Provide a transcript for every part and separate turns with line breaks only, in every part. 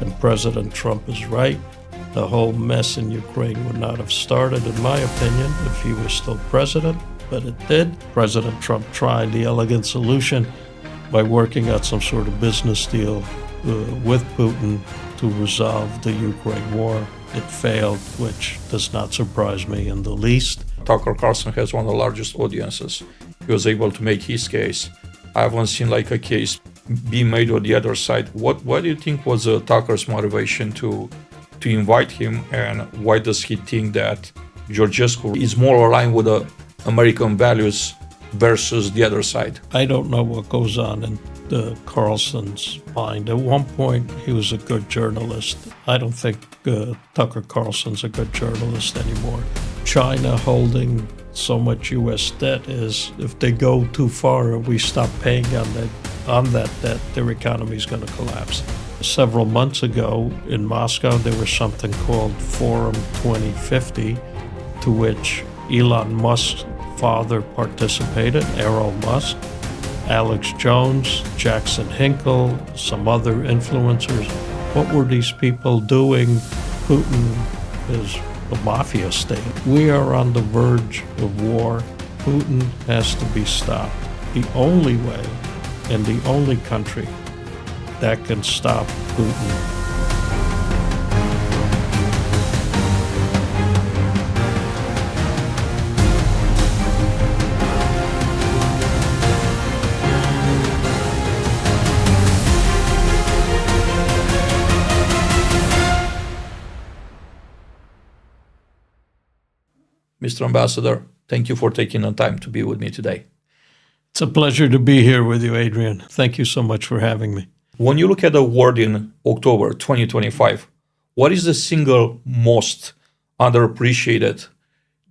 and President Trump is right. The whole mess in Ukraine would not have started, in my opinion, if he was still president, but it did. President Trump tried the elegant solution by working out some sort of business deal with Putin to resolve the Ukraine war. It failed, which does not surprise me in the least.
Tucker Carlson has one of the largest audiences. He was able to make his case. I haven't seen like a case being made on the other side. What do you think was Tucker's motivation to invite him, and why does he think that Georgescu is more aligned with the American values versus the other side?
I don't know what goes on in Carlson's mind. At one point, he was a good journalist. I don't think Tucker Carlson's a good journalist anymore. China holding so much U.S. debt is, if they go too far and we stop paying on that debt, their economy is going to collapse. Several months ago in Moscow, there was something called Forum 2050, to which Elon Musk's father participated, Elon Musk, Alex Jones, Jackson Hinkle, some other influencers. What were these people doing? Putin is a mafia state. We are on the verge of war. Putin has to be stopped. The only way and the only country that can stop Putin.
Mr. Ambassador, thank you for taking the time to be with me today.
It's a pleasure to be here with you, Adrian. Thank you so much for having me.
When you look at the world in October 2025, what is the single most underappreciated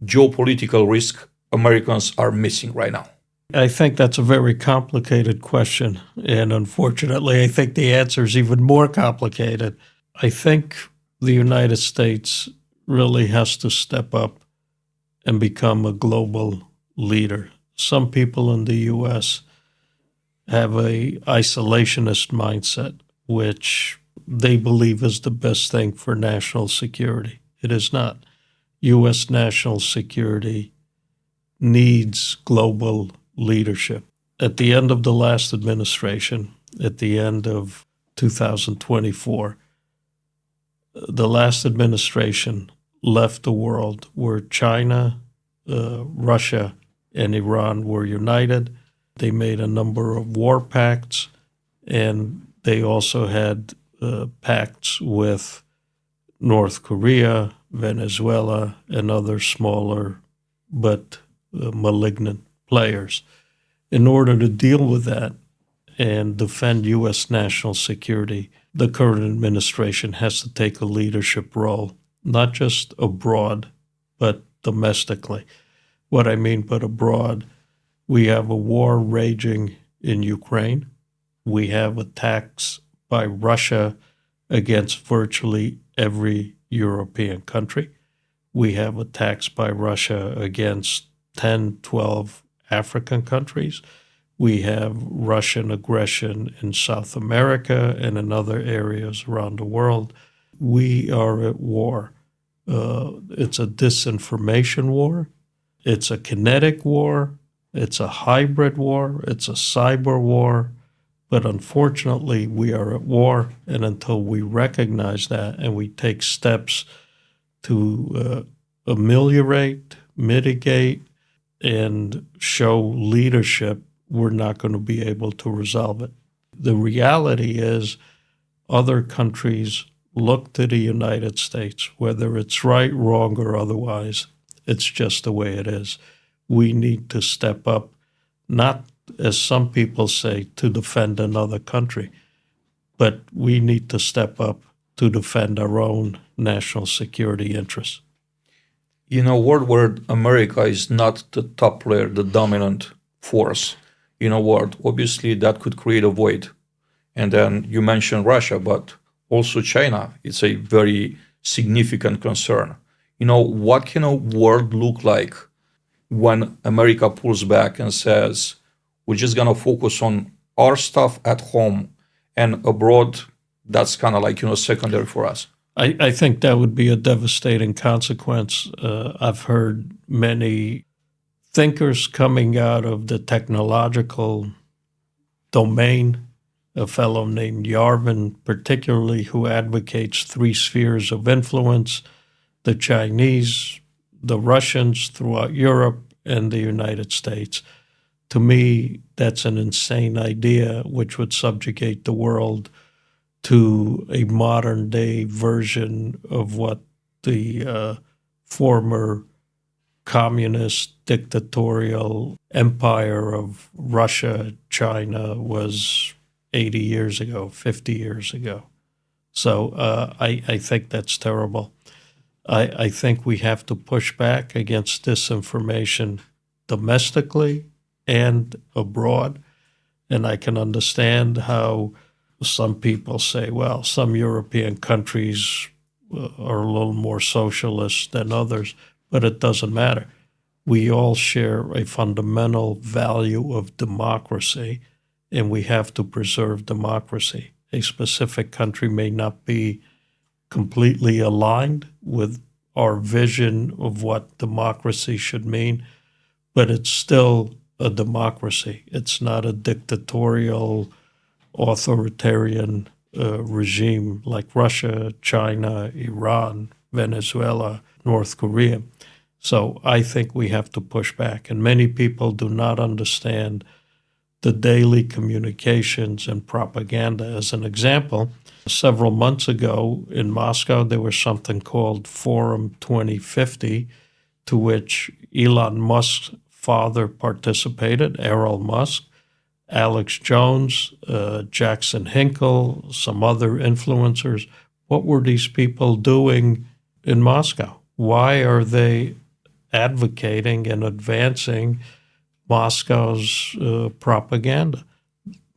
geopolitical risk Americans are missing right now?
I think that's a very complicated question. And unfortunately, I think the answer is even more complicated. I think the United States really has to step up and become a global leader. Some people in the U.S. have a isolationist mindset, which they believe is the best thing for national security. It is not. U.S. national security needs global leadership. At the end of the last administration, at the end of 2024, the last administration left a world where China, Russia, and Iran were united. They made a number of war pacts, and they also had pacts with North Korea, Venezuela, and other smaller but malignant players. In order to deal with that and defend U.S. national security, the current administration has to take a leadership role, not just abroad, but domestically. What I mean by abroad, we have a war raging in Ukraine. We have attacks by Russia against virtually every European country. We have attacks by Russia against 10, 12 African countries. We have Russian aggression in South America and in other areas around the world. We are at war. It's a disinformation war. It's a kinetic war. It's a hybrid war. It's a cyber war. But unfortunately, we are at war. And until we recognize that and we take steps to ameliorate, mitigate, and show leadership, we're not going to be able to resolve it. The reality is other countries look to the United States, whether it's right, wrong, or otherwise. It's just the way it is. We need to step up, not, as some people say, to defend another country, but we need to step up to defend our own national security interests.
In a world where America is not the top player, the dominant force in a world, obviously that could create a void. And then you mentioned Russia, but also China. It's a very significant concern. What can a world look like when America pulls back and says, we're just going to focus on our stuff at home, and abroad, that's kind of like, secondary for us.
I think that would be a devastating consequence. I've heard many thinkers coming out of the technological domain, a fellow named Yarvin, particularly, who advocates three spheres of influence: the Chinese, the Russians throughout Europe, and the United States. To me, that's an insane idea, which would subjugate the world to a modern day version of what the former communist dictatorial empire of Russia, China was 80 years ago, 50 years ago. So I think that's terrible. I think we have to push back against disinformation domestically and abroad. And I can understand how some people say, well, some European countries are a little more socialist than others, but it doesn't matter. We all share a fundamental value of democracy, and we have to preserve democracy. A specific country may not be completely aligned with our vision of what democracy should mean, but it's still a democracy. It's not a dictatorial, authoritarian regime like Russia, China, Iran, Venezuela, North Korea. So I think we have to push back. And many people do not understand the daily communications and propaganda. As an example, several months ago in Moscow, there was something called Forum 2050, to which Elon Musk's father participated, Errol Musk, Alex Jones, Jackson Hinkle, some other influencers. What were these people doing in Moscow? Why are they advocating and advancing Moscow's propaganda?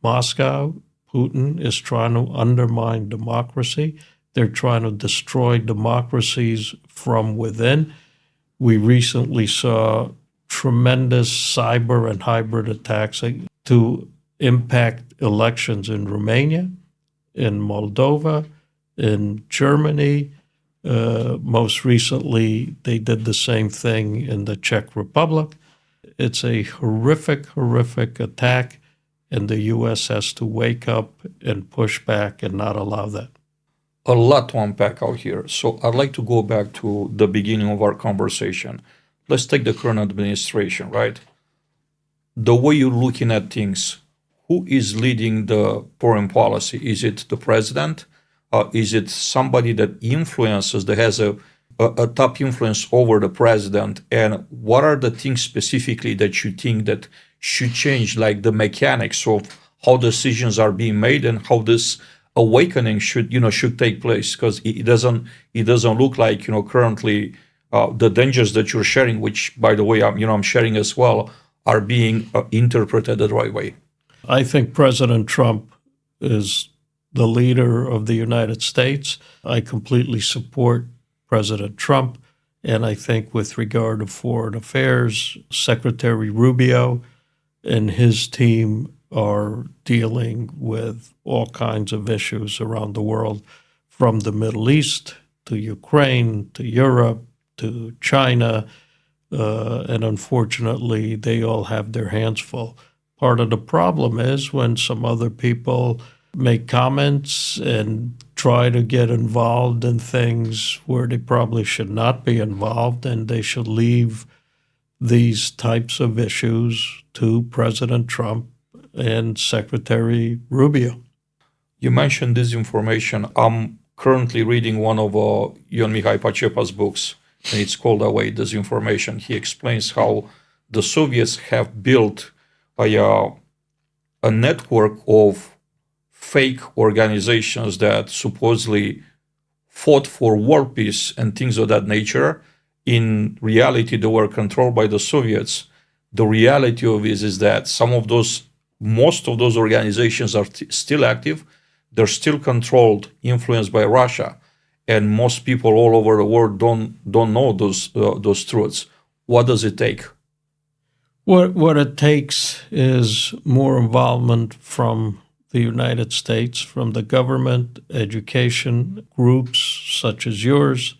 Moscow, Putin, is trying to undermine democracy. They're trying to destroy democracies from within. We recently saw tremendous cyber and hybrid attacks to impact elections in Romania, in Moldova, in Germany. Most recently, they did the same thing in the Czech Republic. It's a horrific, horrific attack, and the U.S. has to wake up and push back and not allow that.
A lot to unpack out here. So I'd like to go back to the beginning of our conversation. Let's take the current administration, right? The way you're looking at things, who is leading the foreign policy? Is it the president? Is it somebody that influences, that has a top influence over the president? And what are the things specifically that you think that should change, like the mechanics of how decisions are being made and how this awakening should take place? Because it doesn't look like currently the dangers that you're sharing, which by the way I'm sharing as well, are being interpreted the right way.
I think President Trump is the leader of the United States. I completely support President Trump. And I think with regard to foreign affairs, Secretary Rubio and his team are dealing with all kinds of issues around the world, from the Middle East to Ukraine to Europe to China. And unfortunately, they all have their hands full. Part of the problem is when some other people make comments and try to get involved in things where they probably should not be involved, and they should leave these types of issues to President Trump and Secretary Rubio.
You mentioned disinformation. I'm currently reading one of Ion Mihai Pacepa's books, and it's called Away Disinformation. He explains how the Soviets have built a network of fake organizations that supposedly fought for world peace and things of that nature. In reality, they were controlled by the Soviets. The reality of it is that most of those organizations are still active. They're still controlled, influenced by Russia, and most people all over the world don't know those truths. What does it take?
What it takes is more involvement from the United States, from the government, education groups such as yours,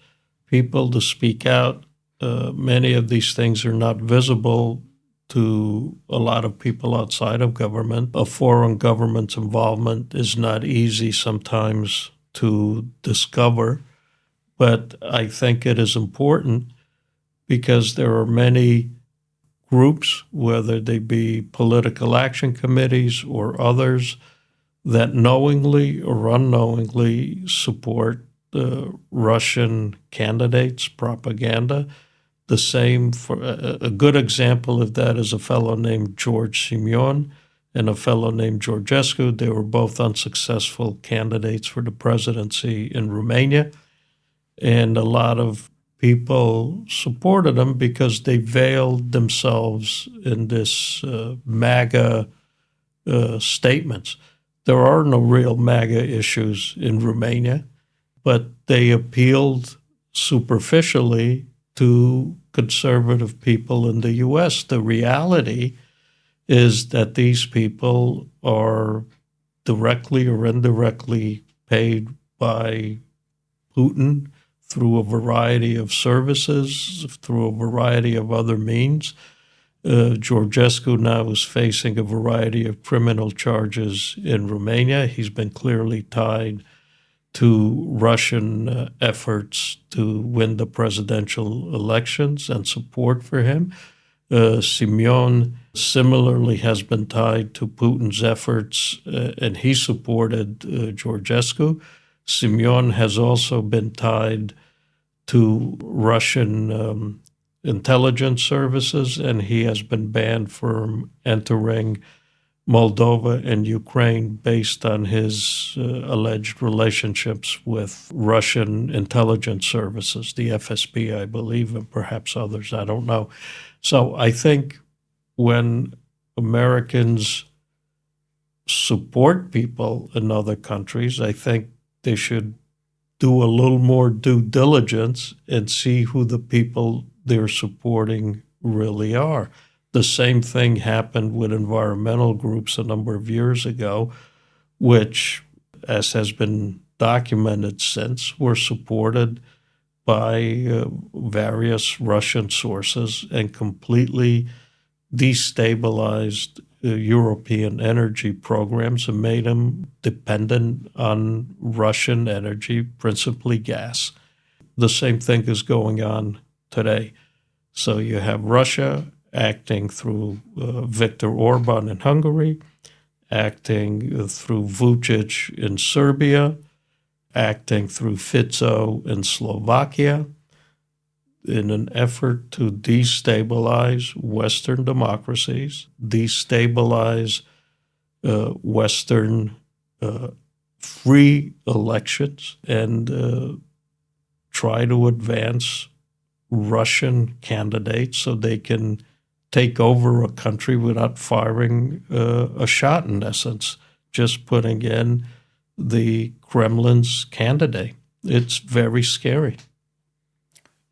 people to speak out. Many of these things are not visible to a lot of people outside of government. A foreign government's involvement is not easy sometimes to discover, but I think it is important because there are many groups, whether they be political action committees or others, that knowingly or unknowingly support the Russian candidates' propaganda. The same for a good example of that is a fellow named George Simeon and a fellow named Georgescu. They were both unsuccessful candidates for the presidency in Romania. And a lot of people supported them because they veiled themselves in this MAGA statements. There are no real MAGA issues in Romania, but they appealed superficially to conservative people in the U.S. The reality is that these people are directly or indirectly paid by Putin through a variety of services, through a variety of other means. Georgescu now is facing a variety of criminal charges in Romania. He's been clearly tied to Russian efforts to win the presidential elections and support for him. Simeon similarly has been tied to Putin's efforts, and he supported Georgescu. Simeon has also been tied to Russian intelligence services, and he has been banned from entering Moldova and Ukraine based on his alleged relationships with Russian intelligence services, the FSB, I believe, and perhaps others, I don't know. So I think when Americans support people in other countries, I think they should do a little more due diligence and see who the people they're supporting really are. The same thing happened with environmental groups a number of years ago, which, as has been documented since, were supported by various Russian sources and completely destabilized European energy programs and made them dependent on Russian energy, principally gas. The same thing is going on today. So you have Russia acting through Viktor Orban in Hungary, acting through Vučić in Serbia, acting through Fico in Slovakia, in an effort to destabilize Western democracies, destabilize Western free elections, and try to advance Russian candidates so they can take over a country without firing a shot, in essence, just putting in the Kremlin's candidate. It's very scary.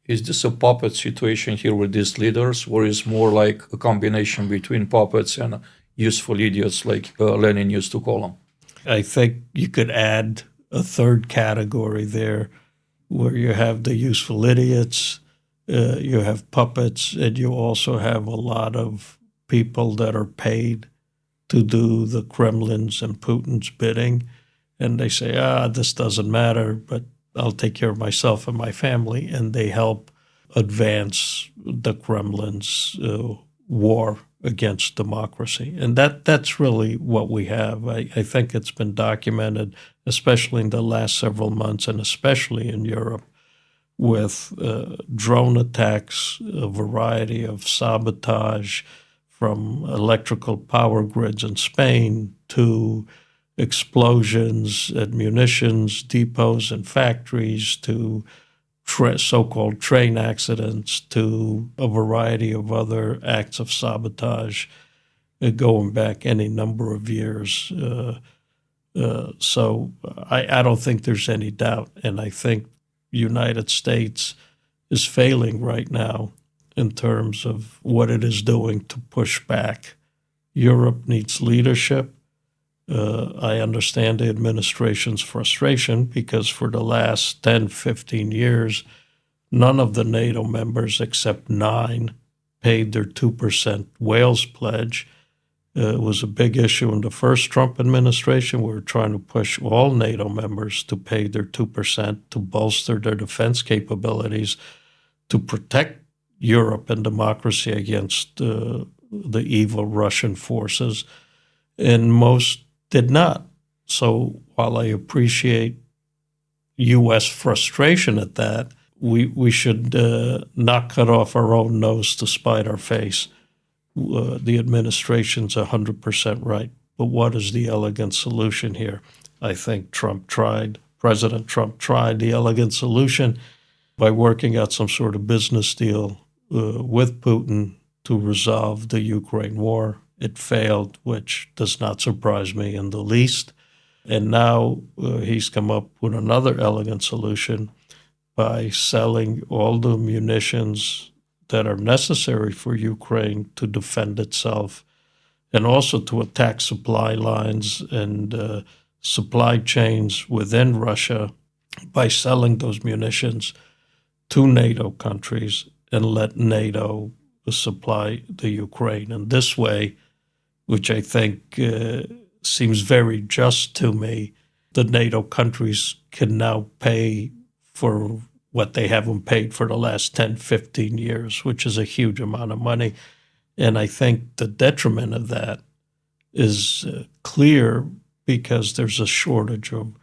Is this a puppet situation here with these leaders, or is more like a combination between puppets and useful idiots, like Lenin used to call them?
I think you could add a third category there, where you have the useful idiots, you have puppets, and you also have a lot of people that are paid to do the Kremlin's and Putin's bidding. And they say, this doesn't matter, but I'll take care of myself and my family. And they help advance the Kremlin's war against democracy. And that's really what we have. I think it's been documented, especially in the last several months, and especially in Europe, with drone attacks, a variety of sabotage, from electrical power grids in Spain to explosions at munitions depots and factories, to so-called train accidents, to a variety of other acts of sabotage going back any number of years. So I don't think there's any doubt. And I think the United States is failing right now in terms of what it is doing to push back. Europe needs leadership. I understand the administration's frustration because for the last 10, 15 years, none of the NATO members except 9 paid their 2% Wales pledge. It was a big issue in the first Trump administration. We were trying to push all NATO members to pay their 2% to bolster their defense capabilities, to protect Europe and democracy against the evil Russian forces. And most did not. So while I appreciate U.S. frustration at that, we should not cut off our own nose to spite our face. The administration's 100% right. But what is the elegant solution here? I think President Trump tried the elegant solution by working out some sort of business deal with Putin to resolve the Ukraine war. It failed, which does not surprise me in the least. And now he's come up with another elegant solution by selling all the munitions that are necessary for Ukraine to defend itself and also to attack supply lines and supply chains within Russia by selling those munitions to NATO countries and let NATO supply the Ukraine. And this way, which I think seems very just to me, the NATO countries can now pay for what they haven't paid for the last 10, 15 years, which is a huge amount of money. And I think the detriment of that is clear because there's a shortage of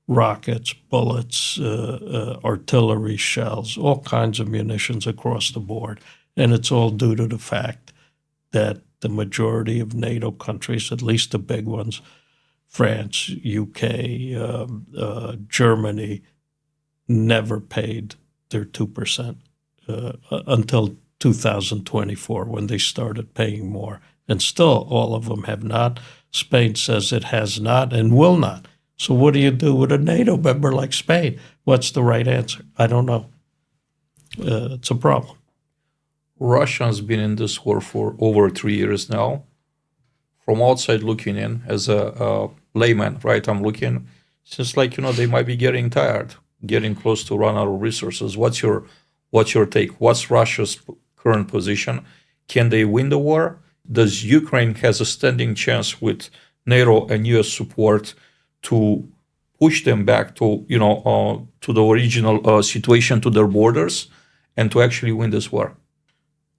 rockets, bullets, artillery shells, all kinds of munitions across the board. And it's all due to the fact that the majority of NATO countries, at least the big ones, France, UK, Germany, never paid their 2% until 2024 when they started paying more. And still, all of them have not. Spain says it has not and will not. So what do you do with a NATO member like Spain? What's the right answer? I don't know. It's a problem.
Russia's been in this war for over 3 years now. From outside looking in, as a layman, right? I'm looking. It's just like they might be getting tired, getting close to run out of resources. What's your take? What's Russia's current position? Can they win the war? Does Ukraine has a standing chance with NATO and US support to push them back to to the original situation, to their borders, and to actually win this war?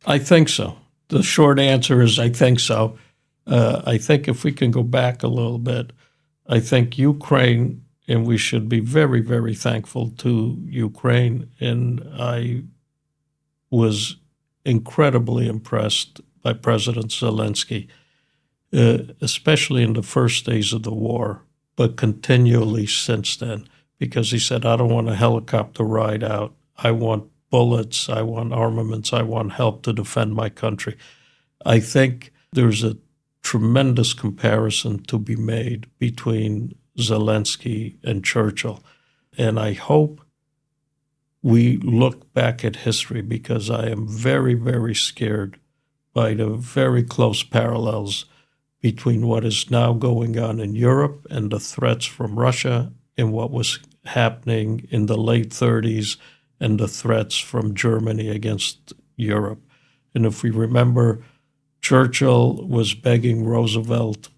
I think so. The short answer is I think so. I think if we can go back a little bit, I think Ukraine, and we should be very, very thankful to Ukraine. And I was incredibly impressed by President Zelensky, especially in the first days of the war, but continually since then, because he said, I don't want a helicopter ride out. I want bullets, I want armaments, I want help to defend my country. I think there's a tremendous comparison to be made between Zelensky and Churchill. And I hope we look back at history because I am very, very scared by the very close parallels between what is now going on in Europe and the threats from Russia and what was happening in the late 30s and the threats from Germany against Europe. And if we remember, Churchill was begging Roosevelt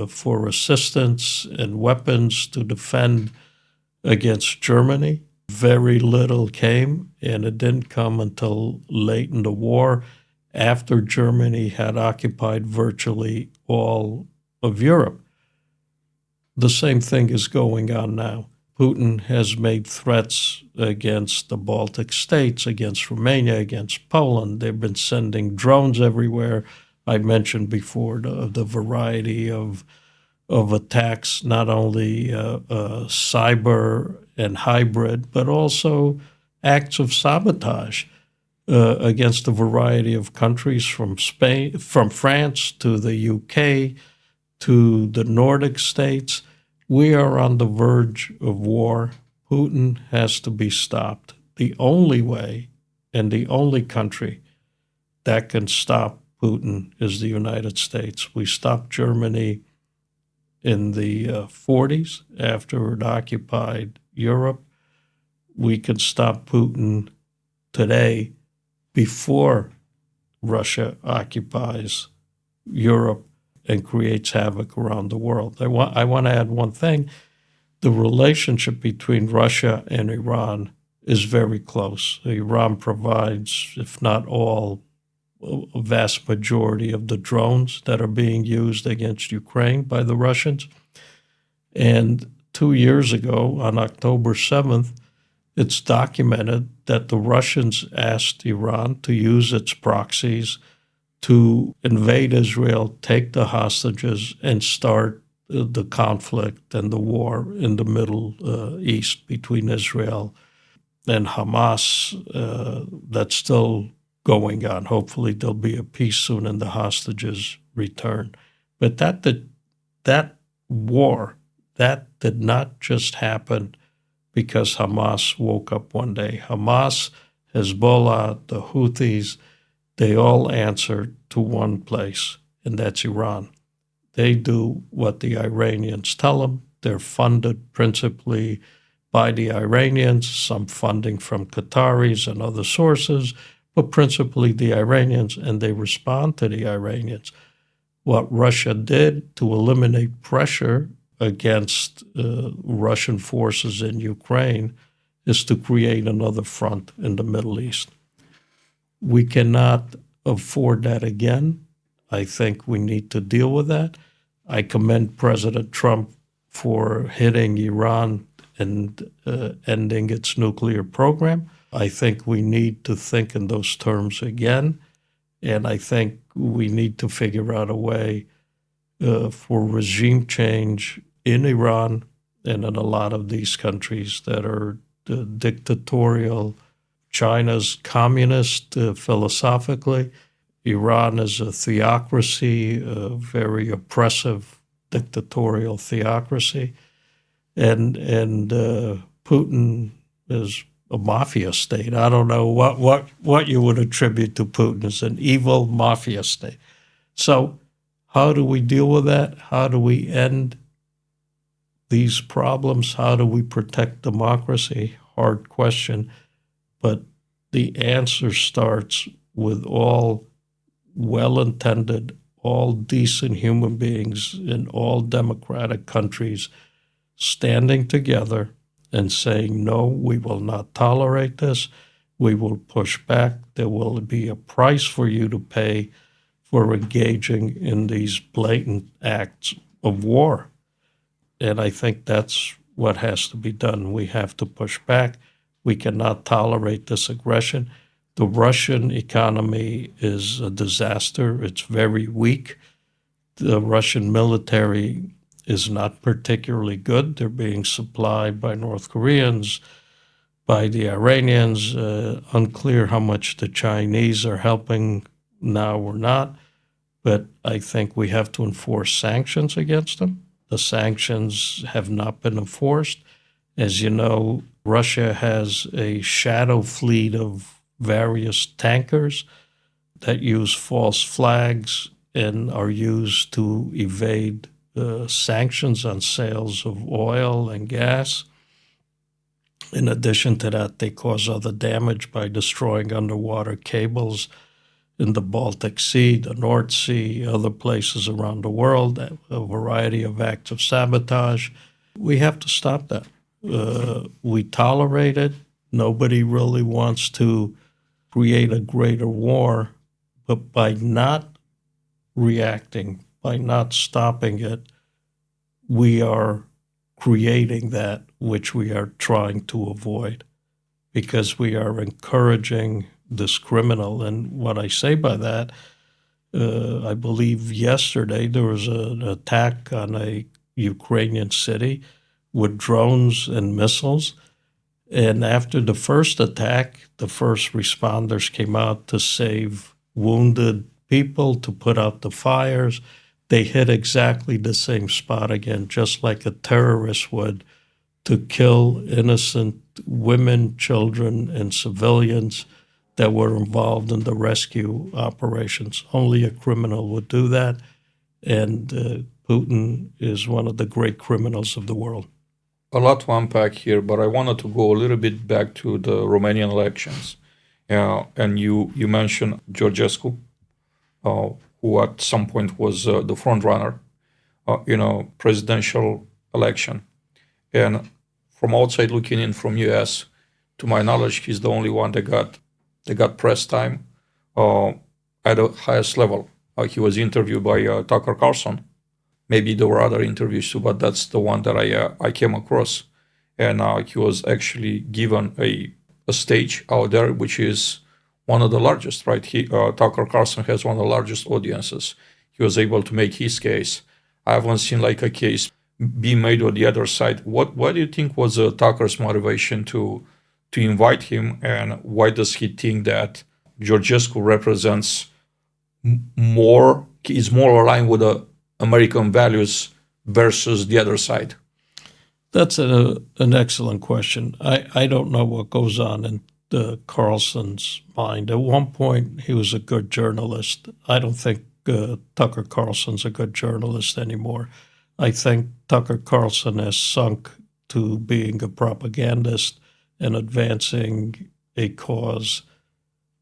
for assistance and weapons to defend against Germany. Very little came, and it didn't come until late in the war, after Germany had occupied virtually all of Europe. The same thing is going on now. Putin has made threats against the Baltic states, against Romania, against Poland. They've been sending drones everywhere. I mentioned before the variety of attacks, not only cyber and hybrid, but also acts of sabotage against a variety of countries, from Spain, from France to the UK to the Nordic states. We are on the verge of war. Putin has to be stopped. The only way and the only country that can stop Putin is the United States. We stopped Germany in the 40s after it occupied Europe. We can stop Putin today before Russia occupies Europe and creates havoc around the world. I want to add one thing. The relationship between Russia and Iran is very close. Iran provides, if not all, a vast majority of the drones that are being used against Ukraine by the Russians. And 2 years ago, on October 7th, it's documented that the Russians asked Iran to use its proxies to invade Israel, take the hostages, and start the conflict and the war in the Middle East between Israel and Hamas. That's still going on. Hopefully there'll be a peace soon and the hostages return. But that war, that did not just happen because Hamas woke up one day. Hamas, Hezbollah, the Houthis, they all answer to one place, and that's Iran. They do what the Iranians tell them. They're funded principally by the Iranians, some funding from Qataris and other sources, but principally the Iranians, and they respond to the Iranians. What Russia did to eliminate pressure against Russian forces in Ukraine is to create another front in the Middle East. We cannot afford that again. I think we need to deal with that. I commend President Trump for hitting Iran and ending its nuclear program. I think we need to think in those terms again. And I think we need to figure out a way for regime change in Iran and in a lot of these countries that are dictatorial. China's communist philosophically. Iran is a theocracy, a very oppressive dictatorial theocracy. And Putin is a mafia state. I don't know what you would attribute to Putin as an evil mafia state. So how do we deal with that? How do we end these problems? How do we protect democracy? Hard question. But the answer starts with all well-intended, all decent human beings in all democratic countries standing together and saying, no, we will not tolerate this. We will push back. There will be a price for you to pay for engaging in these blatant acts of war. And I think that's what has to be done. We have to push back. We cannot tolerate this aggression. The Russian economy is a disaster. It's very weak. The Russian military is not particularly good. They're being supplied by North Koreans, by the Iranians. Unclear how much the Chinese are helping now or not. But I think we have to enforce sanctions against them. The sanctions have not been enforced. As you know, Russia has a shadow fleet of various tankers that use false flags and are used to evade sanctions on sales of oil and gas. In addition to that, they cause other damage by destroying underwater cables in the Baltic Sea, the North Sea, other places around the world, a variety of acts of sabotage. We have to stop that. We tolerate it. Nobody really wants to create a greater war, but by not reacting, by not stopping it, we are creating that which we are trying to avoid because we are encouraging this criminal. And what I say by that, I believe yesterday there was an attack on a Ukrainian city with drones and missiles. And after the first attack, the first responders came out to save wounded people, to put out the fires. They hit exactly the same spot again, just like a terrorist would, to kill innocent women, children, and civilians that were involved in the rescue operations. Only a criminal would do that. And Putin is one of the great criminals of the world.
A lot to unpack here, but I wanted to go a little bit back to the Romanian elections. And you mentioned Georgescu, who at some point was the front runner in a presidential election. And from outside looking in from US, to my knowledge, he's the only one that got press time at the highest level. He was interviewed by Tucker Carlson. Maybe there were other interviews too, but that's the one that I came across. And he was actually given a stage out there, which is one of the largest, right? Tucker Carlson has one of the largest audiences. He was able to make his case. I haven't seen like a case being made on the other side. What do you think was Tucker's motivation to invite him, and why does he think that Georgescu represents is more aligned with the American values versus the other side?
That's an excellent question. I don't know what goes on in Carlson's mind. At one point, he was a good journalist. I don't think Tucker Carlson's a good journalist anymore. I think Tucker Carlson has sunk to being a propagandist and advancing a cause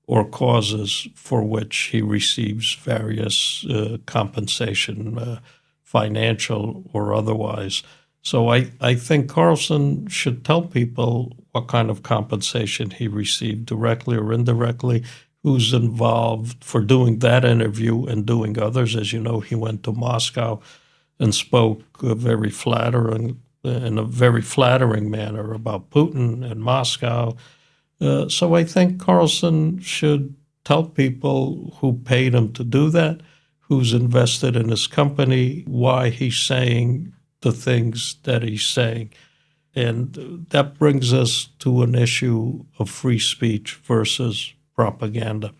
or causes for which he receives various compensation, financial or otherwise. So I think Carlson should tell people what kind of compensation he received, directly or indirectly, who's involved for doing that interview and doing others. As you know, he went to Moscow and spoke in a very flattering manner about Putin and Moscow. So I think Carlson should tell people who paid him to do that, who's invested in his company, why he's saying the things that he's saying. And that brings us to an issue of free speech versus propaganda.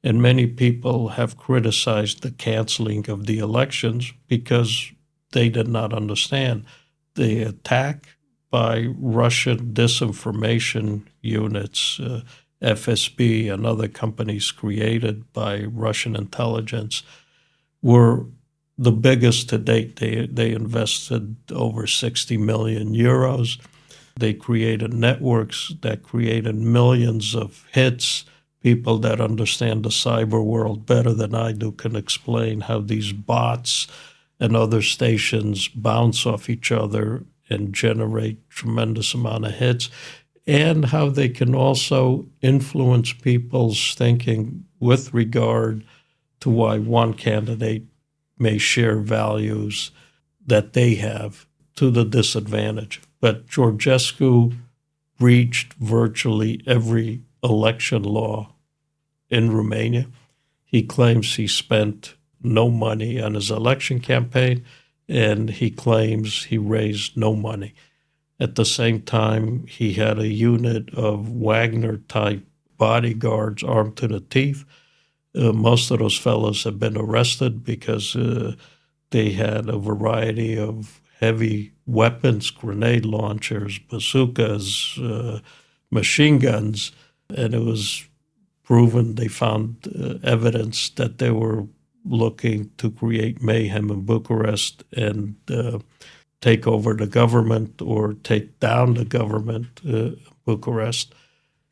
And many people have criticized the canceling of the elections because they did not understand the attack by Russian disinformation units, FSB and other companies created by Russian intelligence, were the biggest to date. They invested over 60 million euros. They created networks that created millions of hits. People that understand the cyber world better than I do can explain how these bots and other stations bounce off each other and generate tremendous amount of hits, and how they can also influence people's thinking with regard to why one candidate may share values that they have to the disadvantage. But Georgescu breached virtually every election law in Romania. He claims he spent no money on his election campaign, and he claims he raised no money. At the same time, he had a unit of Wagner-type bodyguards armed to the teeth. Most of those fellows have been arrested because they had a variety of heavy weapons, grenade launchers, bazookas, machine guns, and it was proven, they found evidence that they were looking to create mayhem in Bucharest and take over the government or take down the government, Bucharest.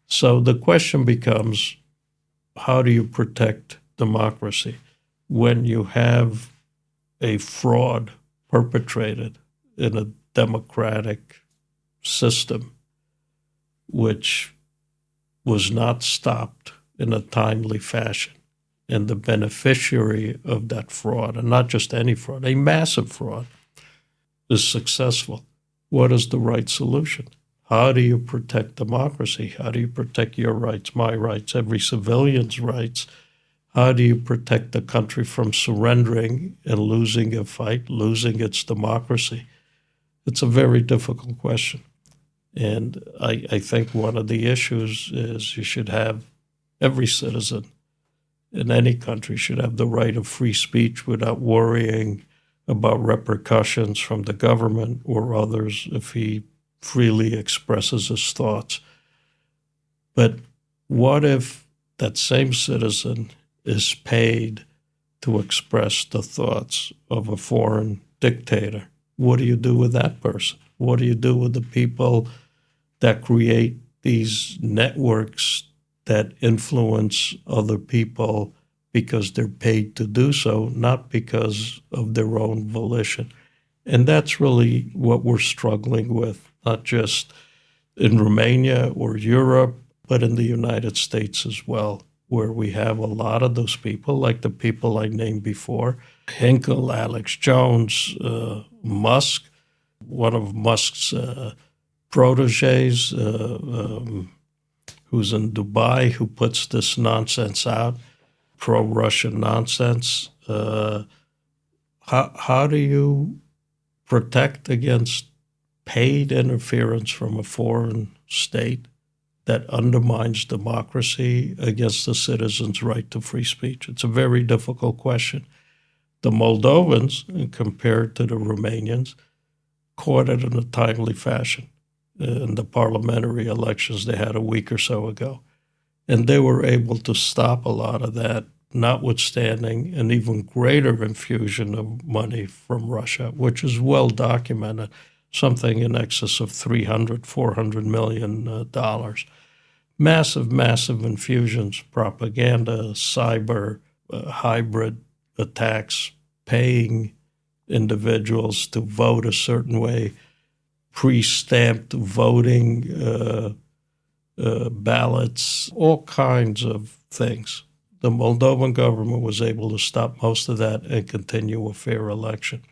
So the question becomes, how do you protect democracy when you have a fraud perpetrated in a democratic system which was not stopped in a timely fashion? And the beneficiary of that fraud, and not just any fraud, a massive fraud, is successful. What is the right solution? How do you protect democracy? How do you protect your rights, my rights, every civilian's rights? How do you protect the country from surrendering and losing a fight, losing its democracy? It's a very difficult question. And I think one of the issues is you should have every citizen in any country should have the right of free speech without worrying about repercussions from the government or others if he freely expresses his thoughts. But what if that same citizen is paid to express the thoughts of a foreign dictator. What do you do with that person? What do you do with the people that create these networks that influence other people because they're paid to do so, not because of their own volition? And that's really what we're struggling with, not just in Romania or Europe, but in the United States as well, where we have a lot of those people, like the people I named before, Hinkle, Alex Jones, Musk, one of Musk's proteges, who's in Dubai, who puts this nonsense out, pro-Russian nonsense. How do you protect against paid interference from a foreign state that undermines democracy against the citizens' right to free speech? It's a very difficult question. The Moldovans, compared to the Romanians, caught it in a timely fashion in the parliamentary elections they had a week or so ago. And they were able to stop a lot of that, notwithstanding an even greater infusion of money from Russia, which is well documented, something in excess of $400 million. Massive, massive infusions, propaganda, cyber, hybrid attacks, paying individuals to vote a certain way, pre-stamped voting ballots, all kinds of things. The Moldovan government was able to stop most of that and continue a fair election.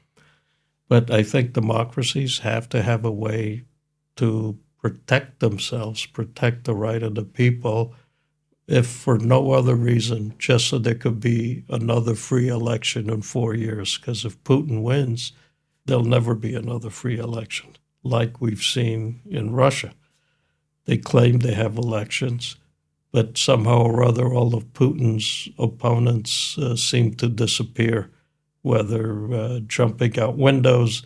But I think democracies have to have a way to protect themselves, protect the right of the people, if for no other reason, just so there could be another free election in 4 years. Because if Putin wins, there'll never be another free election, like we've seen in Russia. They claim they have elections, but somehow or other, all of Putin's opponents seem to disappear, whether jumping out windows,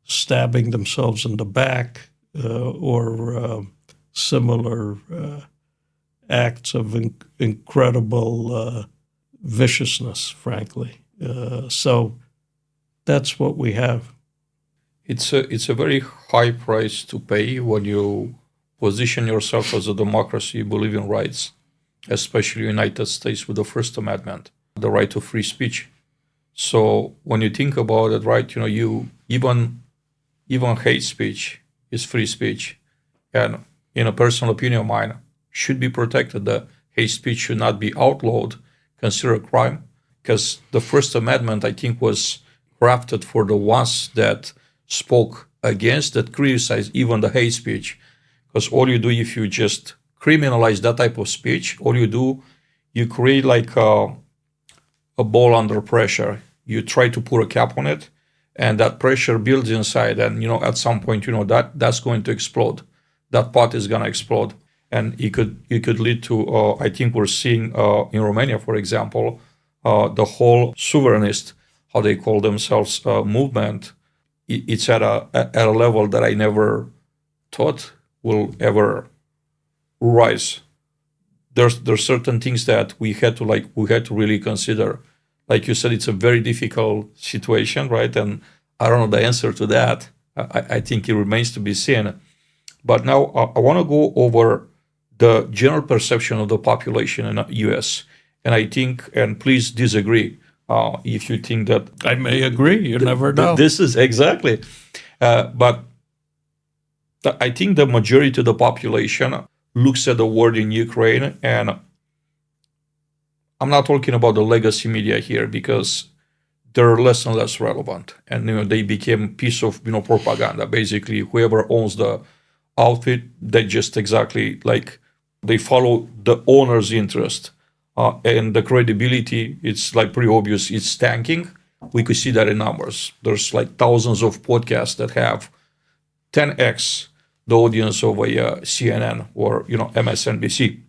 stabbing themselves in the back, or similar acts of incredible viciousness, frankly. So that's what we have.
It's a very high price to pay when you position yourself as a democracy, you believe in rights, especially United States with the First Amendment, the right to free speech. So when you think about it, right, you even hate speech is free speech, and in a personal opinion of mine, should be protected. The hate speech should not be outlawed, considered a crime, because the First Amendment, I think, was crafted for the ones that spoke against, that criticized even the hate speech. Because all you do, if you just criminalize that type of speech, all you do, you create like a ball under pressure. You try to put a cap on it, and that pressure builds inside. And, at some point, that's going to explode. That pot is going to explode. And it could lead to, I think we're seeing in Romania, for example, the whole sovereignist, how they call themselves, movement. It's at a level that I never thought will ever rise. There's certain things that we had to really consider. Like you said, it's a very difficult situation, right? And I don't know the answer to that. I think it remains to be seen. But now I want to go over the general perception of the population in the U.S. And I think, and please disagree if you think that...
I may agree. You never know.
This is exactly. But I think the majority of the population looks at the war in Ukraine, and I'm not talking about the legacy media here because they're less and less relevant, and they became a piece of propaganda. Basically, whoever owns the outfit, they just exactly like they follow the owner's interest, and the credibility. It's like pretty obvious. It's tanking. We could see that in numbers. There's like thousands of podcasts that have 10x the audience of a CNN or MSNBC.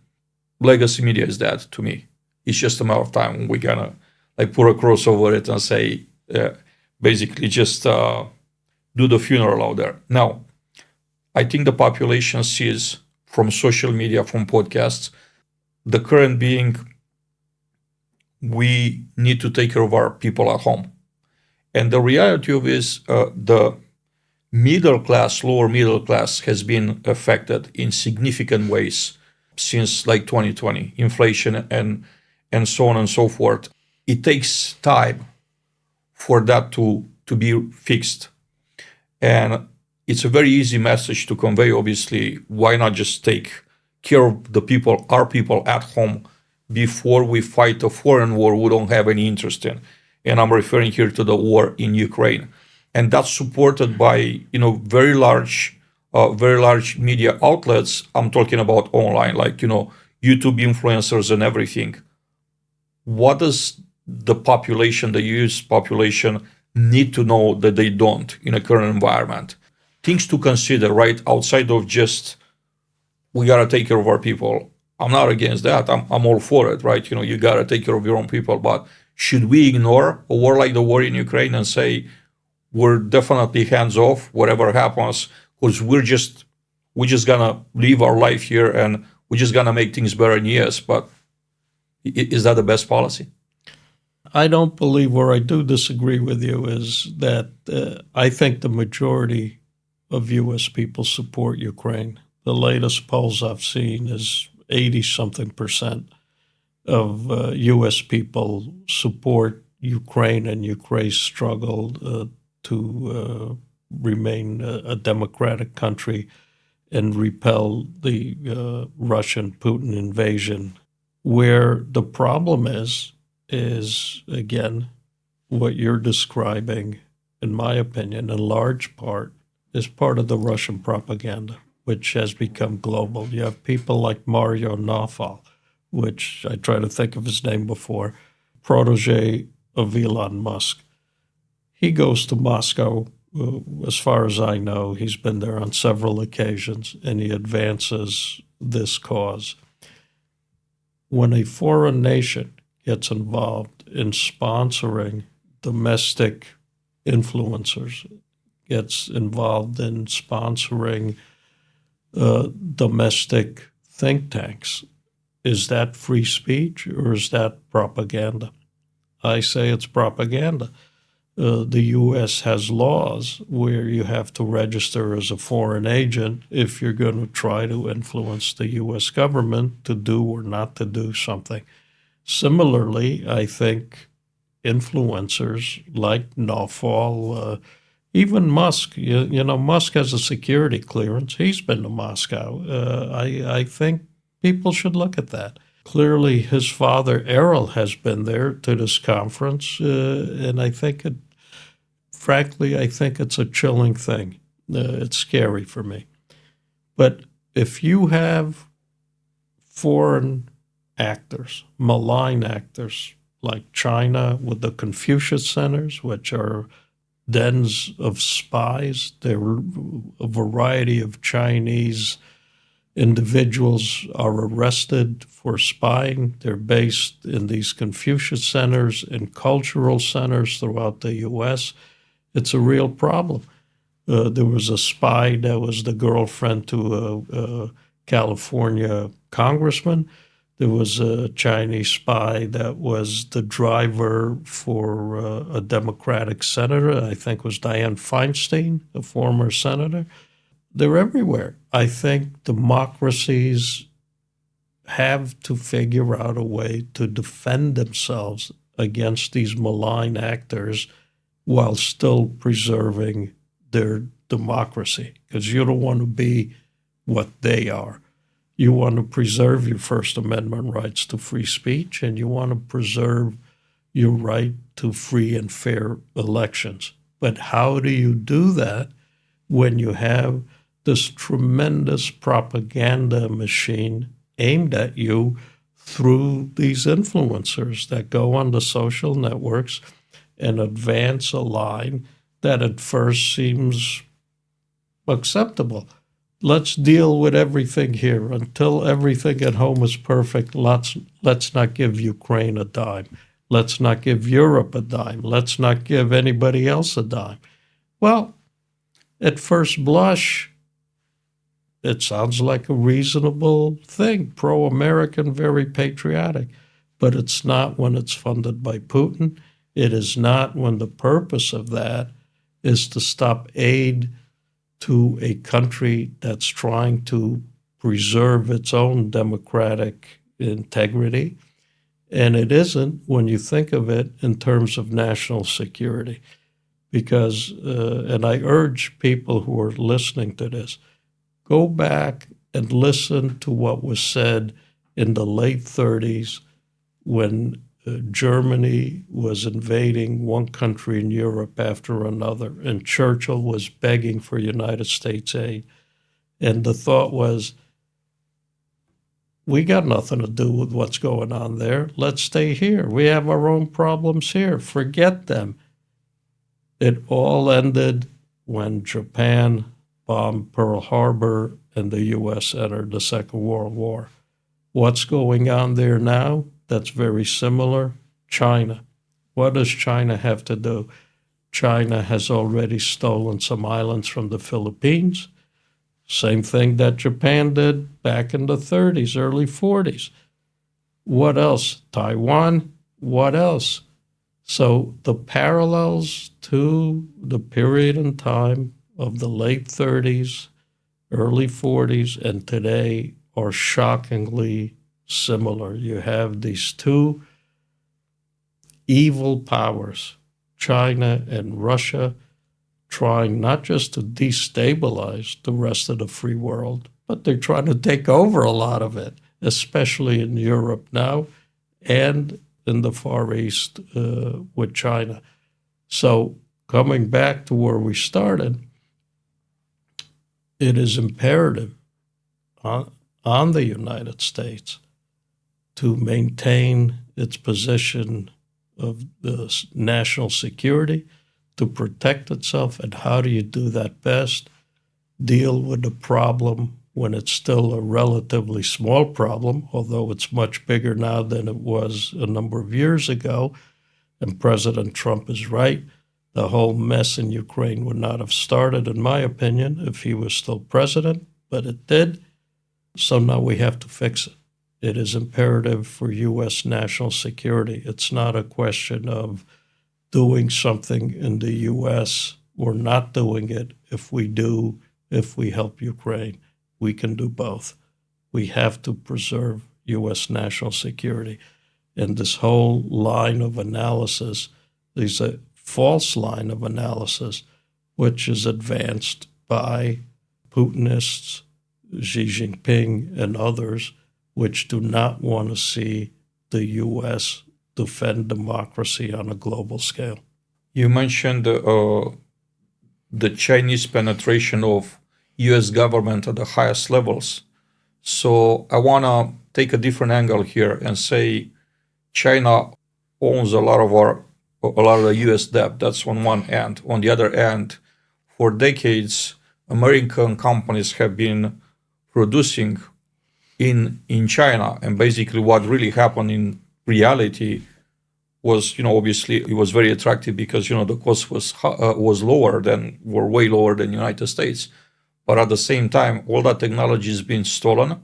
Legacy media is that to me. It's just a matter of time when we're gonna like put a cross over it and say, basically just do the funeral out there. Now, I think the population sees from social media, from podcasts, the current being we need to take care of our people at home. And the reality of it is the middle class, lower middle class has been affected in significant ways since like 2020, inflation and so on and so forth. It takes time for that to be fixed. And it's a very easy message to convey, obviously. Why not just take care of the people, our people at home, before we fight a foreign war we don't have any interest in? And I'm referring here to the war in Ukraine. And that's supported by, very large media outlets. I'm talking about online, like, YouTube influencers and everything. What does the population, the US population, need to know that they don't in a current environment? Things to consider, right? Outside of just, we got to take care of our people. I'm not against that. I'm all for it, right? You got to take care of your own people. But should we ignore a war like the war in Ukraine and say, we're definitely hands off, whatever happens, because we're just gonna live our life here and we're just gonna make things better in years? But is that the best policy?
I don't believe, where I do disagree with you, is that I think the majority of U.S. people support Ukraine. The latest polls I've seen is 80-something% of U.S. people support Ukraine and Ukraine's struggle to remain a democratic country and repel the Russian Putin invasion. Where the problem is again, what you're describing, in my opinion, in large part, is part of the Russian propaganda, which has become global. You have people like Mario Nawfal, which I try to think of his name before, protege of Elon Musk. He goes to Moscow, as far as I know. He's been there on several occasions, and he advances this cause. When a foreign nation gets involved in sponsoring domestic influencers, gets involved in sponsoring domestic think tanks, is that free speech or is that propaganda? I say it's propaganda. The U.S. has laws where you have to register as a foreign agent if you're going to try to influence the U.S. government to do or not to do something. Similarly, I think influencers like Nawfal, even Musk, Musk has a security clearance. He's been to Moscow. I think people should look at that. Clearly, his father, Errol, has been there to this conference, and I think frankly, I think it's a chilling thing. It's scary for me. But if you have foreign actors, malign actors, like China with the Confucius Centers, which are dens of spies, there are a variety of Chinese individuals are arrested for spying. They're based in these Confucius centers and cultural centers throughout the U.S. It's a real problem. There was a spy that was the girlfriend to a California congressman. There was a Chinese spy that was the driver for a Democratic senator, I think was Dianne Feinstein, a former senator. They're everywhere. I think democracies have to figure out a way to defend themselves against these malign actors while still preserving their democracy, because you don't want to be what they are. You want to preserve your First Amendment rights to free speech, and you want to preserve your right to free and fair elections. But how do you do that when you have this tremendous propaganda machine aimed at you through these influencers that go on the social networks and advance a line that at first seems acceptable? Let's deal with everything here. Until everything at home is perfect, let's not give Ukraine a dime. Let's not give Europe a dime. Let's not give anybody else a dime. Well, at first blush, it sounds like a reasonable thing, pro-American, very patriotic. but it's not when it's funded by Putin. It is not when the purpose of that is to stop aid to a country that's trying to preserve its own democratic integrity. And it isn't when you think of it in terms of national security. Because, and I urge people who are listening to this, go back and listen to what was said in the late 30s when Germany was invading one country in Europe after another, and Churchill was begging for United States aid. And the thought was, we got nothing to do with what's going on there. Let's stay here. We have our own problems here. Forget them. It all ended when Japan bombed Pearl Harbor and the U.S. entered the Second World War. What's going on there now? That's very similar. China. What does China have to do? China has already stolen some islands from the Philippines. Same thing that Japan did back in the 30s, early 40s. What else? Taiwan. What else? So the parallels to the period in time of the late 30s, early 40s, and today are shockingly similar. You have these two evil powers, China and Russia, trying not just to destabilize the rest of the free world, but they're trying to take over a lot of it, especially in Europe now and in the Far East with China. So coming back to where we started, it is imperative on the United States to maintain its position of the national security, to protect itself. And how do you do that best? Deal with the problem when it's still a relatively small problem, although it's much bigger now than it was a number of years ago. And President Trump is right. The whole mess in Ukraine would not have started, in my opinion, if he was still president, but it did. So now we have to fix it. It is imperative for U.S. national security. It's not a question of doing something in the U.S. or not doing it. If we help Ukraine, we can do both. We have to preserve U.S. national security. And this whole line of analysis is a false line of analysis, which is advanced by Putinists, Xi Jinping, and others, which do not want to see the U.S. defend democracy on a global scale.
You mentioned the Chinese penetration of U.S. government at the highest levels. So I want to take a different angle here and say China owns a lot of the U.S. debt. That's on one hand. On the other hand, for decades, American companies have been producing in China, and basically what really happened in reality was, obviously it was very attractive because the cost was way lower than United States. But at the same time, all that technology is being stolen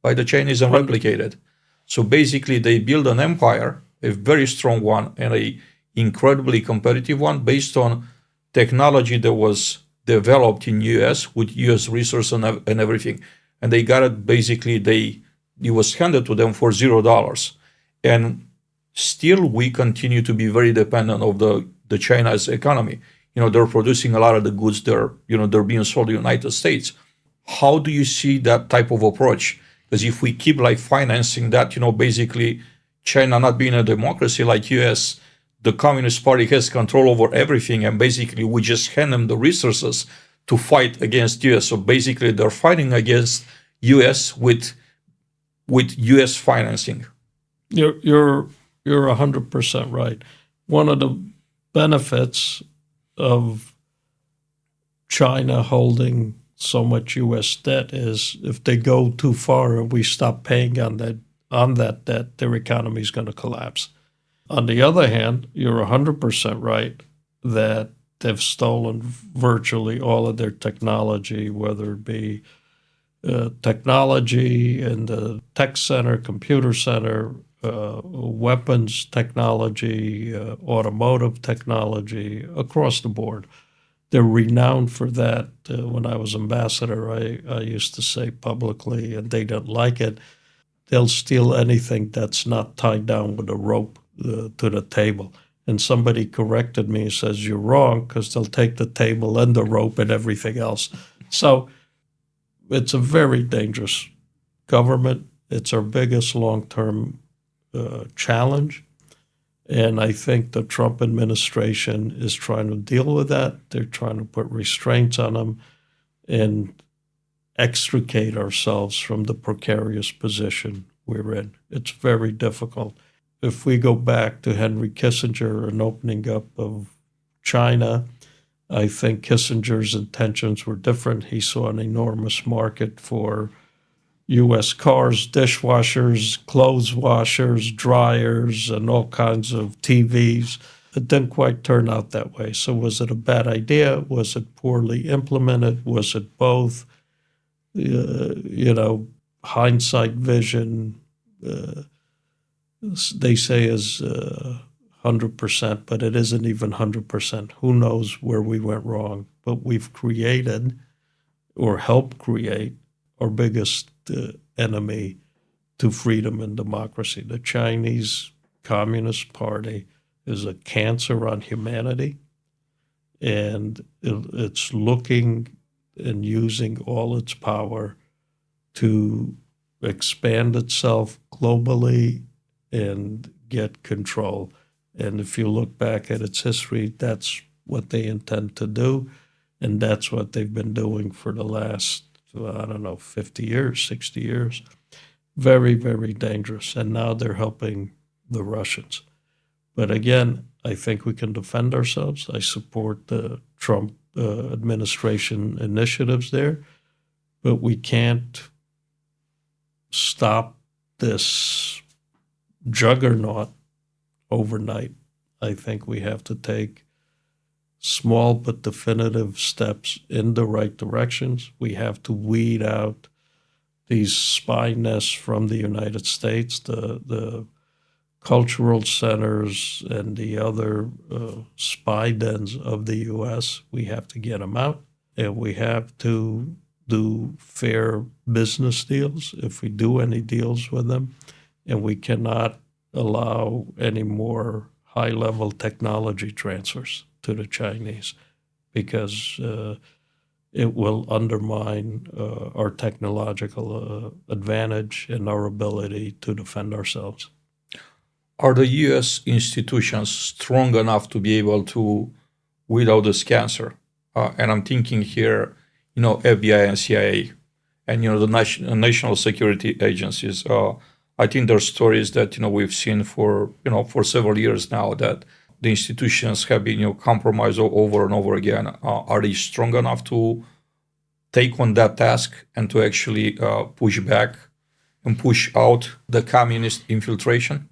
by the Chinese and replicated. So basically, they build an empire, a very strong one, and a incredibly competitive one based on technology that was developed in US with US resources and everything. And they got it basically, it was handed to them for $0. And still we continue to be very dependent of the China's economy. They're producing a lot of the goods they're being sold in the United States. How do you see that type of approach? Because if we keep financing that, basically China not being a democracy like US, the Communist Party has control over everything, and basically we just hand them the resources to fight against US. So basically they're fighting against US with US financing.
You're 100% right. One of the benefits of China holding so much U.S. debt is if they go too far and we stop paying on that debt, their economy is going to collapse. On the other hand, you're 100% right that they've stolen virtually all of their technology, whether it be technology in the tech center, computer center, weapons technology, automotive technology, across the board. They're renowned for that. When I was ambassador, I used to say publicly, and they didn't like it, they'll steal anything that's not tied down with a rope to the table. And somebody corrected me and says, you're wrong, because they'll take the table and the rope and everything else. So it's a very dangerous government. It's our biggest long-term challenge. And I think the Trump administration is trying to deal with that. They're trying to put restraints on them and extricate ourselves from the precarious position we're in. It's very difficult. If we go back to Henry Kissinger and opening up of China, I think Kissinger's intentions were different. He saw an enormous market for U.S. cars, dishwashers, clothes washers, dryers, and all kinds of TVs. It didn't quite turn out that way. So was it a bad idea? Was it poorly implemented? Was it both? Hindsight vision, they say is 100%, but it isn't even 100%. Who knows where we went wrong? But we've created or helped create our biggest enemy to freedom and democracy. The Chinese Communist Party is a cancer on humanity, and it's looking and using all its power to expand itself globally and get control. And if you look back at its history, that's what they intend to do, and that's what they've been doing for the last, 50 years, 60 years. Very, very dangerous. And now they're helping the Russians. But again, I think we can defend ourselves. I support the Trump administration initiatives there, but we can't stop this juggernaut overnight. I think we have to take small but definitive steps in the right directions. We have to weed out these spy nests from the United States, the cultural centers and the other spy dens of the U.S. We have to get them out, and we have to do fair business deals if we do any deals with them, and we cannot allow any more high-level technology transfers to the Chinese, because it will undermine our technological advantage and our ability to defend ourselves.
Are the U.S. institutions strong enough to be able to weed out this cancer? And I'm thinking here, FBI and CIA, and the national security agencies. I think there are stories that we've seen for several years now that the institutions have been compromised over and over again. Are they strong enough to take on that task and to actually push back and push out the communist infiltration?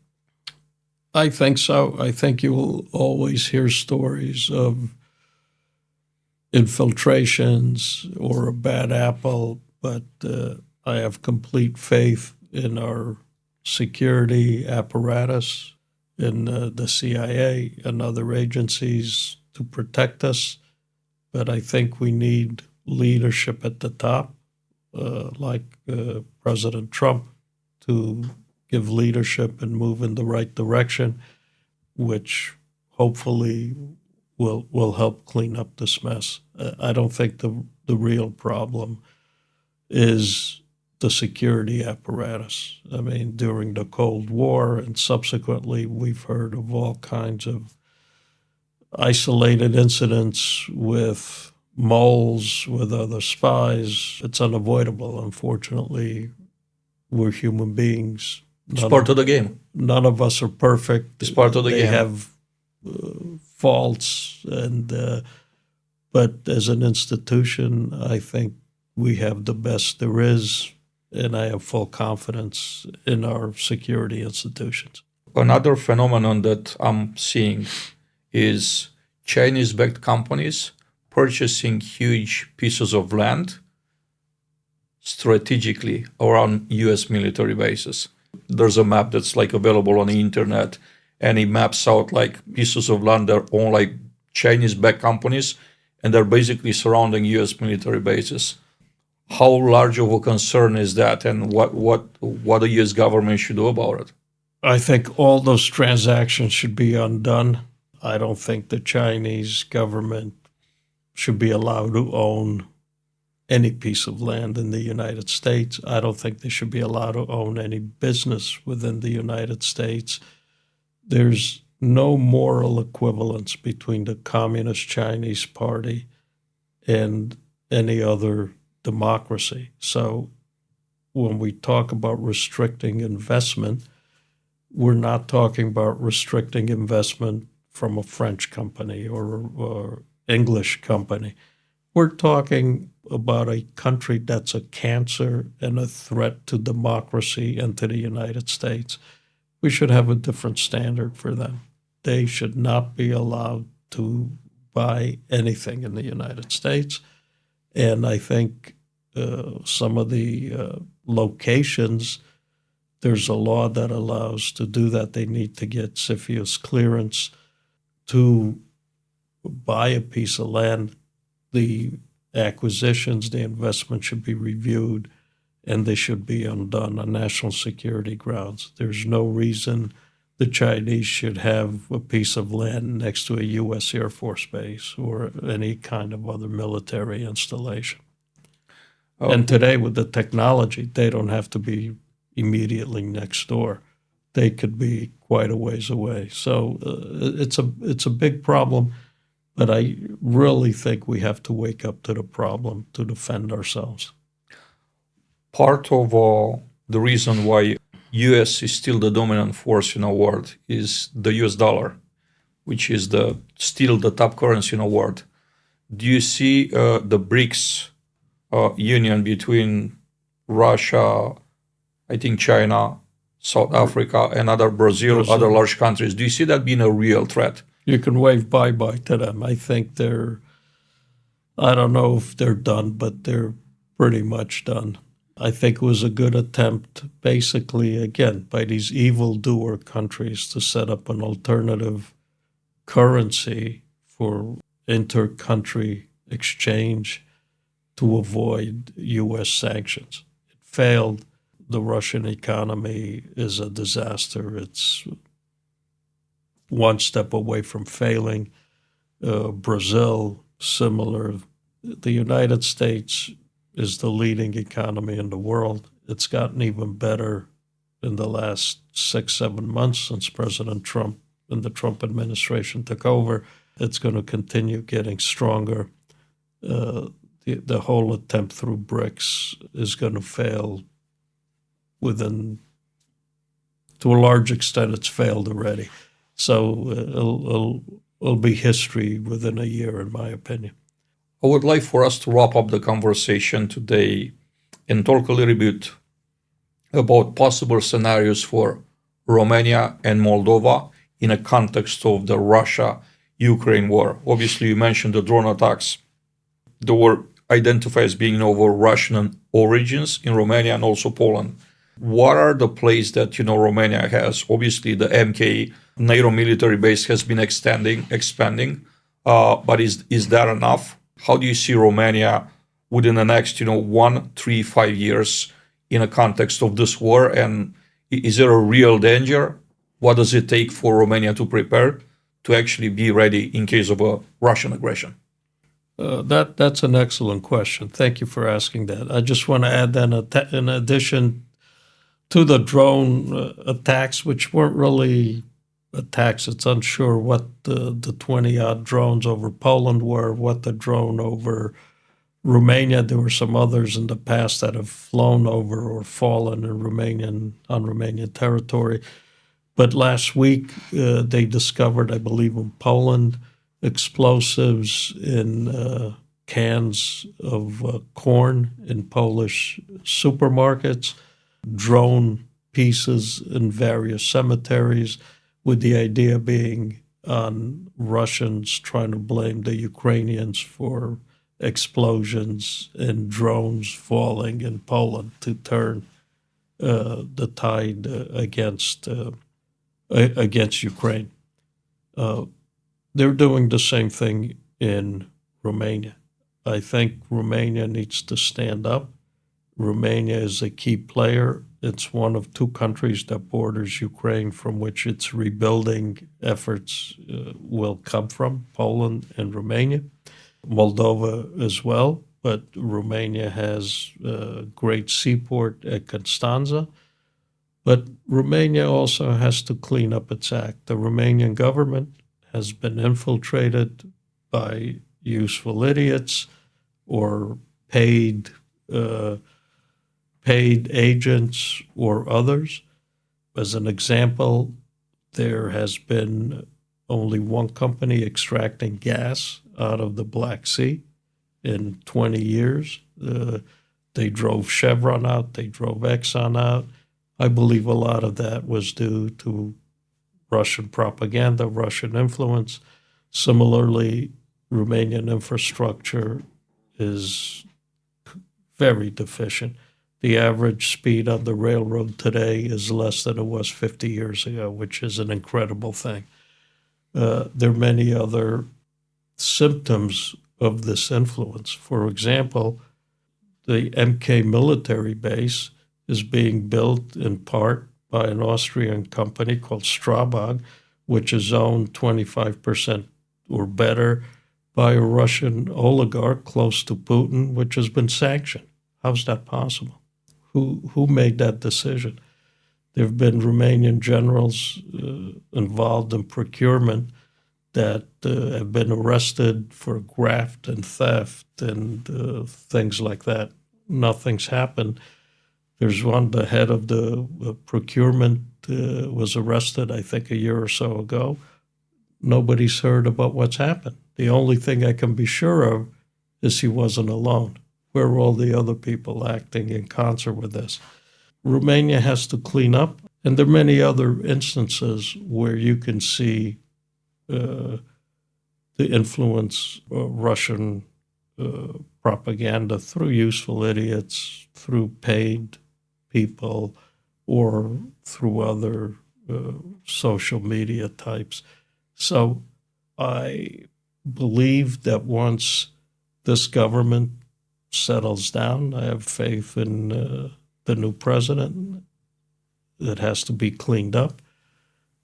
I think so. I think you will always hear stories of infiltrations or a bad apple, but I have complete faith in our security apparatus, in the CIA and other agencies to protect us. But I think we need leadership at the top, like President Trump, to give leadership and move in the right direction, which hopefully will help clean up this mess. I don't think the real problem is the security apparatus. I mean, during the Cold War and subsequently, we've heard of all kinds of isolated incidents with moles, with other spies. It's unavoidable. Unfortunately, we're human beings.
It's part of the game.
None of us are perfect.
It's part of the game.
They have faults, but as an institution, I think we have the best there is, and I have full confidence in our security institutions.
Another phenomenon that I'm seeing is Chinese-backed companies purchasing huge pieces of land strategically around U.S. military bases. There's a map that's like available on the internet, and it maps out like pieces of land that are owned like Chinese-backed companies, and they're basically surrounding U.S. military bases. How large of a concern is that, and what the U.S. government should do about it?
I think all those transactions should be undone. I don't think the Chinese government should be allowed to own any piece of land in the United States. I don't think they should be allowed to own any business within the United States. There's no moral equivalence between the Communist Chinese Party and any other democracy. So when we talk about restricting investment, we're not talking about restricting investment from a French company or English company. We're talking about a country that's a cancer and a threat to democracy and to the United States. We should have a different standard for them. They should not be allowed to buy anything in the United States. And I think some of the locations, there's a law that allows to do that. They need to get CFIUS clearance to buy a piece of land. The acquisitions, the investment should be reviewed, and they should be undone on national security grounds. There's no reason the Chinese should have a piece of land next to a U.S. Air Force base or any kind of other military installation. Oh. And today, with the technology, they don't have to be immediately next door. They could be quite a ways away. So it's a big problem, but I really think we have to wake up to the problem to defend ourselves.
Part of the reason why U.S. is still the dominant force in the world is the U.S. dollar, which is still the top currency in the world. Do you see the BRICS union between Russia, I think China, South Africa, and Brazil, other large countries? Do you see that being a real threat?
You can wave bye-bye to them. I think I don't know if they're done, but they're pretty much done. I think it was a good attempt, basically, again, by these evildoer countries to set up an alternative currency for inter-country exchange to avoid U.S. sanctions. It failed. The Russian economy is a disaster. It's one step away from failing. Brazil, similar. The United States is the leading economy in the world. It's gotten even better in the last 6-7 months since President Trump and the Trump administration took over. It's going to continue getting stronger. The whole attempt through BRICS is going to fail to a large extent, it's failed already. So it'll be history within a year, in my opinion.
I would like for us to wrap up the conversation today and talk a little bit about possible scenarios for Romania and Moldova in a context of the Russia-Ukraine war. Obviously, you mentioned the drone attacks. They were identified as being of Russian origins in Romania and also Poland. What are the plays that Romania has? Obviously, the MK NATO military base has been expanding, but is that enough? How do you see Romania within the next 1, 3, 5 years in a context of this war? And is there a real danger? What does it take for Romania to prepare to actually be ready in case of a Russian aggression?
That's an excellent question. Thank you for asking that. I just want to add then, in addition to the drone attacks, which weren't really attacks, it's unsure what the 20-odd drones over Poland were, what the drone over Romania. There were some others in the past that have flown over or fallen in on Romanian territory. But last week, they discovered, I believe in Poland, explosives in cans of corn in Polish supermarkets, drone pieces in various cemeteries, with the idea being on Russians trying to blame the Ukrainians for explosions and drones falling in Poland to turn the tide against Ukraine. They're doing the same thing in Romania. I think Romania needs to stand up. Romania is a key player. It's one of two countries that borders Ukraine from which its rebuilding efforts will come from, Poland and Romania. Moldova as well, but Romania has a great seaport at Constanza. But Romania also has to clean up its act. The Romanian government has been infiltrated by useful idiots or paid agents or others. As an example, there has been only one company extracting gas out of the Black Sea in 20 years. They drove Chevron out, they drove Exxon out. I believe a lot of that was due to Russian propaganda, Russian influence. Similarly, Romanian infrastructure is very deficient. The average speed on the railroad today is less than it was 50 years ago, which is an incredible thing. There are many other symptoms of this influence. For example, the MK military base is being built in part by an Austrian company called Strabag, which is owned 25% or better by a Russian oligarch close to Putin, which has been sanctioned. How's that possible? Who made that decision? There have been Romanian generals involved in procurement that have been arrested for graft and theft and things like that. Nothing's happened. There's one, the head of the procurement was arrested, I think, a year or so ago. Nobody's heard about what's happened. The only thing I can be sure of is he wasn't alone. Where are all the other people acting in concert with this? Romania has to clean up, and there are many other instances where you can see the influence of Russian propaganda through useful idiots, through paid people, or through other social media types. So I believe that once this government settles down, I have faith in the new president. It has to be cleaned up.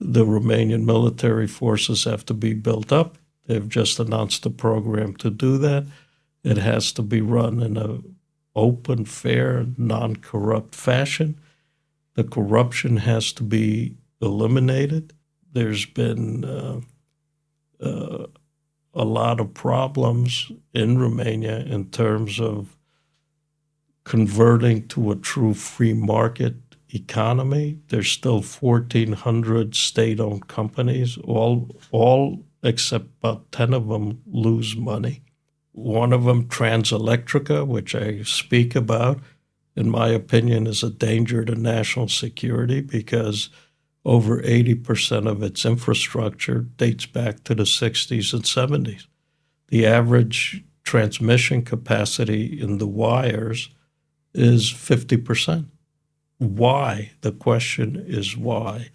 The Romanian military forces have to be built up. They've just announced a program to do that. It has to be run in an open, fair, non-corrupt fashion. The corruption has to be eliminated. There's been a lot of problems in Romania in terms of converting to a true free market economy. There's still 1,400 state-owned companies, all except about 10 of them lose money. One of them, Transelectrica, which I speak about, in my opinion, is a danger to national security because over 80% of its infrastructure dates back to the 60s and 70s. The average transmission capacity in the wires is 50%. Why? The question is why.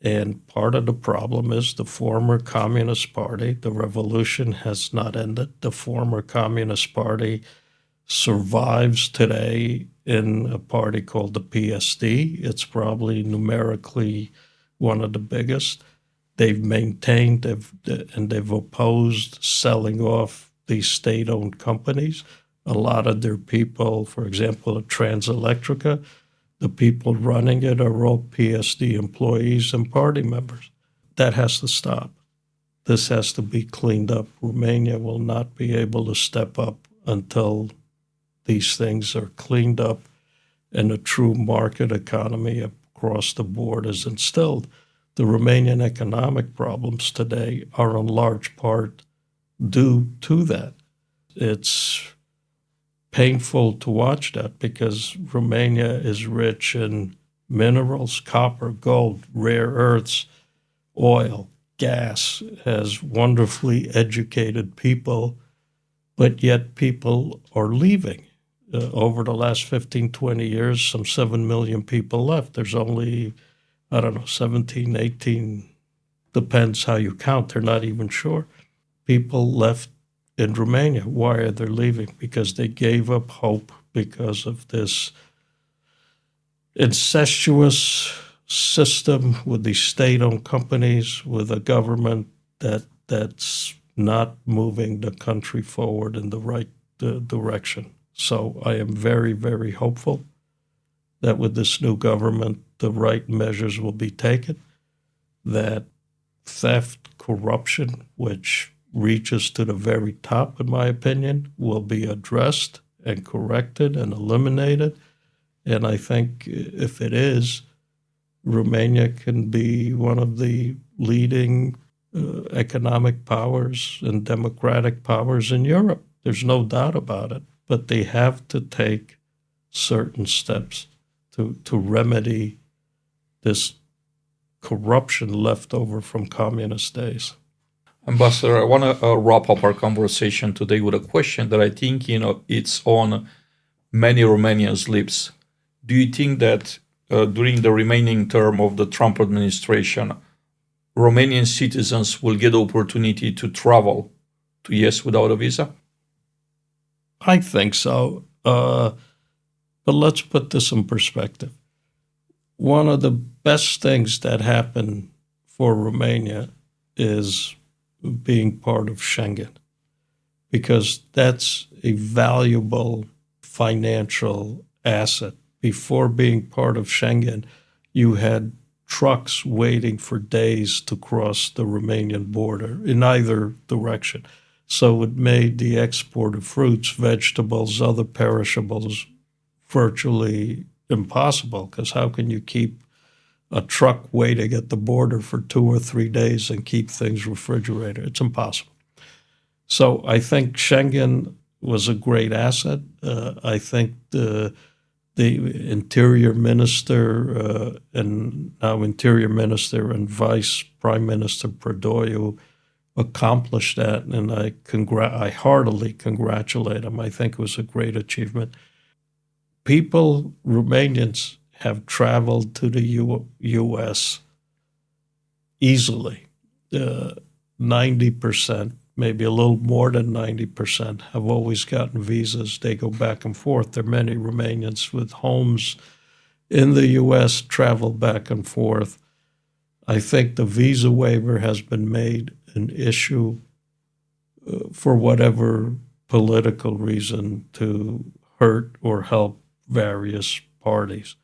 And part of the problem is the former Communist Party, the revolution has not ended. The former Communist Party survives today in a party called the PSD. It's probably numerically one of the biggest. They've maintained and they've opposed selling off these state-owned companies. A lot of their people, for example, at Transelectrica, the people running it are all PSD employees and party members. That has to stop. This has to be cleaned up. Romania will not be able to step up until these things are cleaned up and a true market economy across the board is instilled. The Romanian economic problems today are in large part due to that. It's painful to watch that because Romania is rich in minerals, copper, gold, rare earths, oil, gas, has wonderfully educated people, but yet people are leaving. over the last 15, 20 years, some 7 million people left. There's only, I don't know, 17, 18, depends how you count. They're not even sure. People left in Romania. Why are they leaving? Because they gave up hope because of this incestuous system with these state-owned companies, with a government that's not moving the country forward in the right direction. So I am very, very hopeful that with this new government, the right measures will be taken, that theft, corruption, which reaches to the very top, in my opinion, will be addressed and corrected and eliminated. And I think if it is, Romania can be one of the leading economic powers and democratic powers in Europe. There's no doubt about it. But they have to take certain steps to remedy this corruption left over from communist days.
Ambassador, I want to wrap up our conversation today with a question that I think, it's on many Romanians' lips. Do you think that during the remaining term of the Trump administration, Romanian citizens will get the opportunity to travel to US without a visa?
I think so. But let's put this in perspective. One of the best things that happened for Romania is being part of Schengen, because that's a valuable financial asset. Before being part of Schengen, you had trucks waiting for days to cross the Romanian border in either direction. So it made the export of fruits, vegetables, other perishables virtually impossible, because how can you keep a truck waiting at the border for 2 or 3 days and keep things refrigerated? It's impossible. So I think Schengen was a great asset. I think the Interior Minister and now Interior Minister and Vice Prime Minister Predoiu accomplished that, and I heartily congratulate him. I think it was a great achievement. Romanians have traveled to the U.S. easily. 90%, maybe a little more than 90%, have always gotten visas. They go back and forth. There are many Romanians with homes in the U.S. travel back and forth. I think the visa waiver has been made an issue for whatever political reason to hurt or help various parties.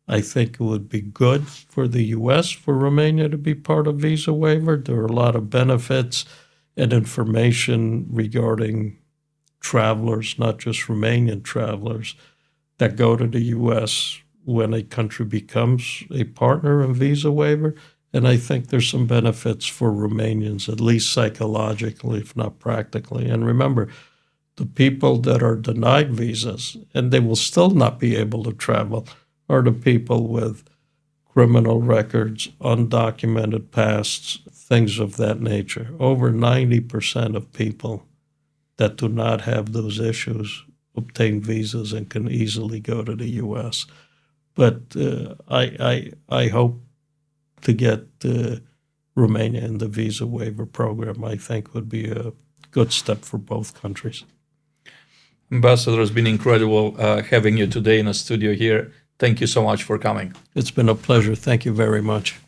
I think it would be good for the U.S. for Romania to be part of visa waiver. There are a lot of benefits and information regarding travelers, not just Romanian travelers, that go to the U.S. when a country becomes a partner in visa waiver. And I think there's some benefits for Romanians, at least psychologically, if not practically. And remember, the people that are denied visas, and they will still not be able to travel, are the people with criminal records, undocumented pasts, things of that nature. Over 90% of people that do not have those issues obtain visas and can easily go to the U.S. But I hope to get Romania in the visa waiver program. I think would be a good step for both countries.
Ambassador, it's been incredible having you today in the studio here. Thank you so much for coming.
It's been a pleasure. Thank you very much.